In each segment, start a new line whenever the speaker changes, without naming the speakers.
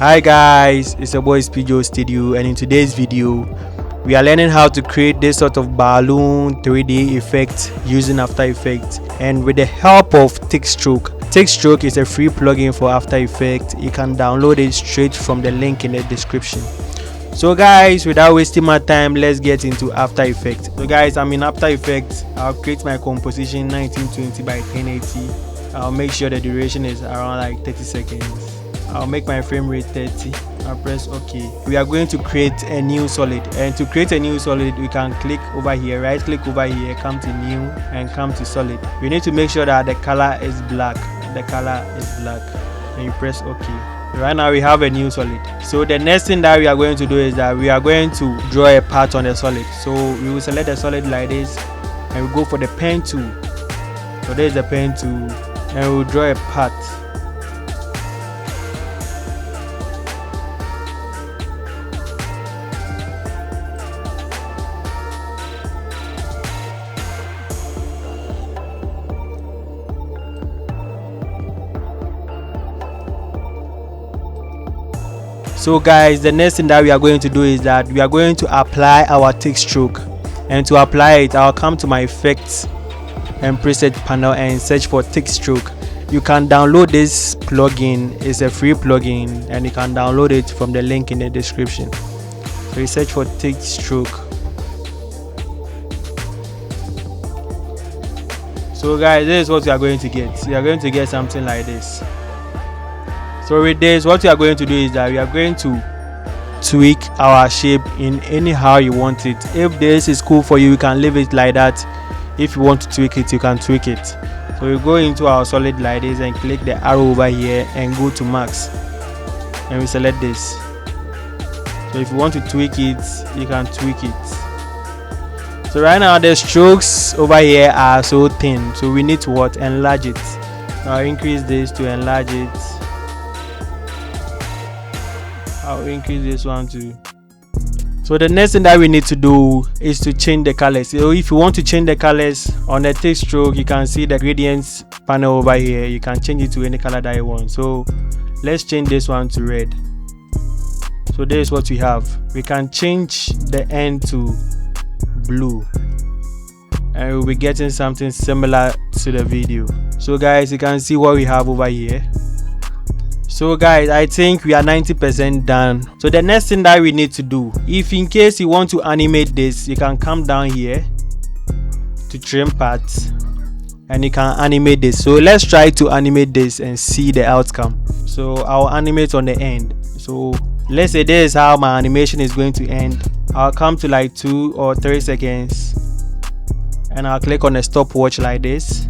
Hi guys, it's your boy Spijo Studio, and in today's video we are learning how to create this sort of balloon 3D effect using After Effects and with the help of Thicc Stroke. Thicc Stroke is a free plugin for After Effects. You can download it straight from the link in the description. So guys, without wasting my time, let's get into After Effects. So guys, I'm in After Effects. I'll create my composition 1920 by 1080. I'll make sure the duration is around like 30 seconds. I'll make my frame rate 30. I'll press OK. We are going to create a new solid, and to create a new solid we can click over here, right click over here, come to new and come to solid. We need to make sure that the color is black. And you press OK. Right now we have a new solid. So the next thing that we are going to do is that we are going to draw a path on the solid. So we will select the solid like this and we go for the pen tool. So there is the pen tool and we will draw a path. So guys, the next thing that we are going to do is that we are going to apply our Thicc Stroke, and to apply it I'll come to my effects and preset panel and search for Thicc Stroke. You can download this plugin. It's a free plugin and you can download it from the link in the description. So you search for Thicc Stroke. So guys, this is what you are going to get. You are going to get something like this. So with this, what we are going to do is that we are going to tweak our shape in anyhow you want it. If this is cool for you, you can leave it like that. If you want to tweak it, you can tweak it. So we go into our solid like this and click the arrow over here and go to max, and we select this. So if you want to tweak it, you can tweak it. So right now the strokes over here are so thin, so we need to enlarge it. I'll increase this to enlarge it. I'll increase this one too. So the next thing that we need to do is to change the colors. So if you want to change the colors on the Thicc Stroke, you can see the gradients panel over here. You can change it to any color that you want. So let's change this one to red. So this is what we have. We can change the end to blue and we'll be getting something similar to the video. So guys, you can see what we have over here. So guys, I think we are 90% done. So the next thing that we need to do, if in case you want to animate this, you can come down here to trim parts and you can animate this. So let's try to animate this and see the outcome. So I'll animate on the end. So let's say this is how my animation is going to end. I'll come to like 2 or 3 seconds and I'll click on the stopwatch like this.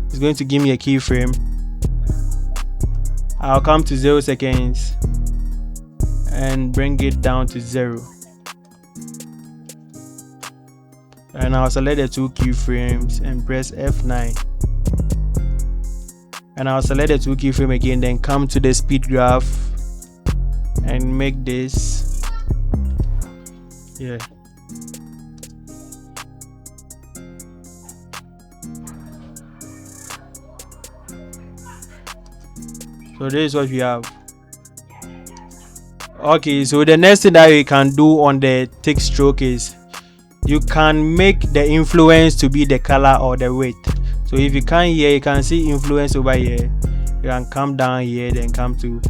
It's going to give me a keyframe. I'll come to 0 seconds and bring it down to 0, and I'll select the 2 keyframes and press F9, and I'll select the 2 keyframe again, then come to the speed graph and make this So this is what we have. Okay, so the next thing that you can do on the Thicc Stroke is you can make the influence to be the color or the width. So if you come here, you can see influence over here. You can come down here, then come to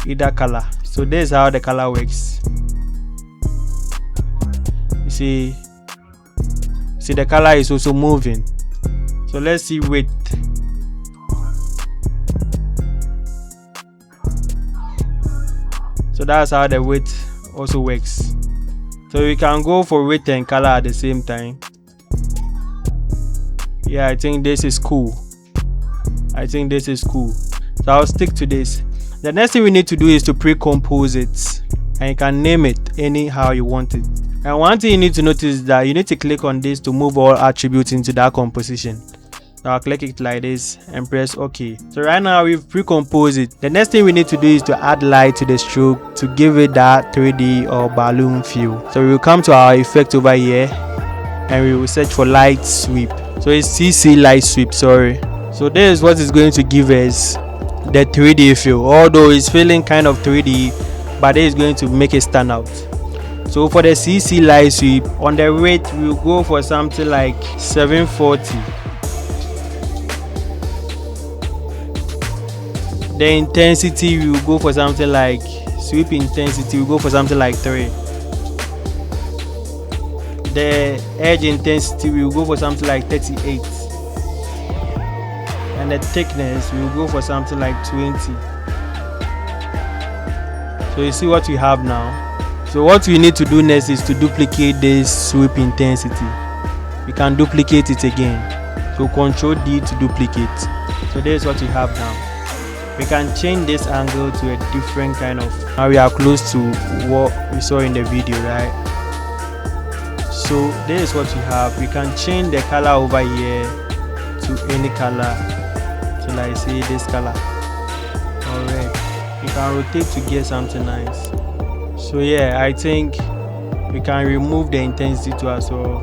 either color. So this is how the color works. You see the color is also moving. So let's see width. So that's how the width also works. So we can go for width and color at the same time. Yeah, I think this is cool. So I'll stick to this. The next thing we need to do is to pre-compose it, and you can name it anyhow you want it. And one thing you need to notice is that you need to click on this to move all attributes into that composition. So I'll click it like this and press OK. So right now we've pre-composed it. The next thing we need to do is to add light to the stroke to give it that 3D or balloon feel. So we will come to our effect over here and we will search for light sweep. So it's CC light sweep, sorry. So this is what it's going to give us. the 3D feel, although it's feeling kind of 3D, but it is going to make it stand out. So for the CC light sweep, on the rate we'll go for something like 740. The intensity we will go for something like sweep intensity, we'll go for something like 3. The edge intensity we will go for something like 38. And the thickness we will go for something like 20. So you see what we have now. So what we need to do next is to duplicate this sweep intensity. We can duplicate it again. So Ctrl D to duplicate. So this is what we have now. We can change this angle to a different kind of. Now we are close to what we saw in the video, right? So this is what we have. We can change the color over here to any color. So like say this color. Alright. You can rotate to get something nice. So yeah, I think we can remove the intensity to as well.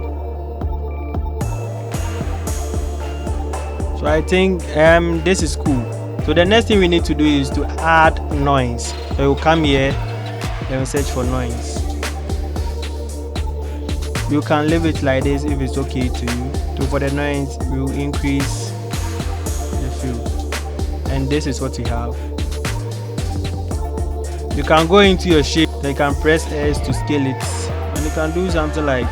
So I think this is cool. So the next thing we need to do is to add noise. So you come here, then we search for noise. You can leave it like this if it's okay to you. So for the noise, we will increase the fill. And this is what we have. You can go into your shape, then you can press S to scale it. And you can do something like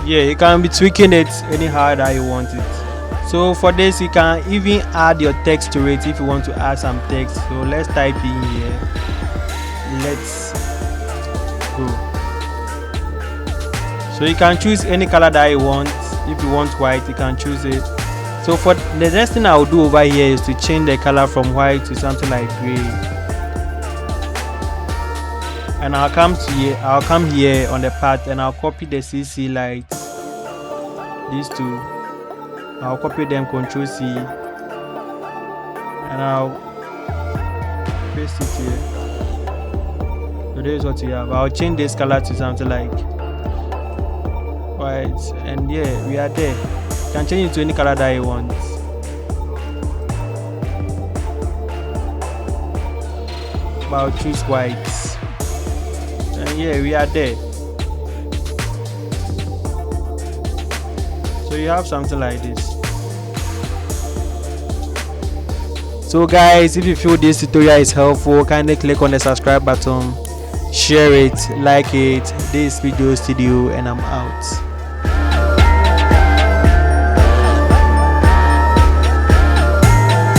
yeah, you can be tweaking it anyhow that you want it. So for this, you can even add your text to it if you want to add some text. So let's type in here. Let's go. So you can choose any color that you want. If you want white, you can choose it. So for the next thing I will do over here is to change the color from white to something like gray. And I'll come here on the path and I'll copy the CC lights. These two. I'll copy them, Ctrl C. And I'll paste it here. So this is what you have. I'll change this color to something like white. And yeah, we are there. You can change it to any color that you want. But I'll choose white. And yeah, we are there. So you have something like this. So guys, if you feel this tutorial is helpful, kindly click on the subscribe button, share it, like it. This video studio, and I'm out.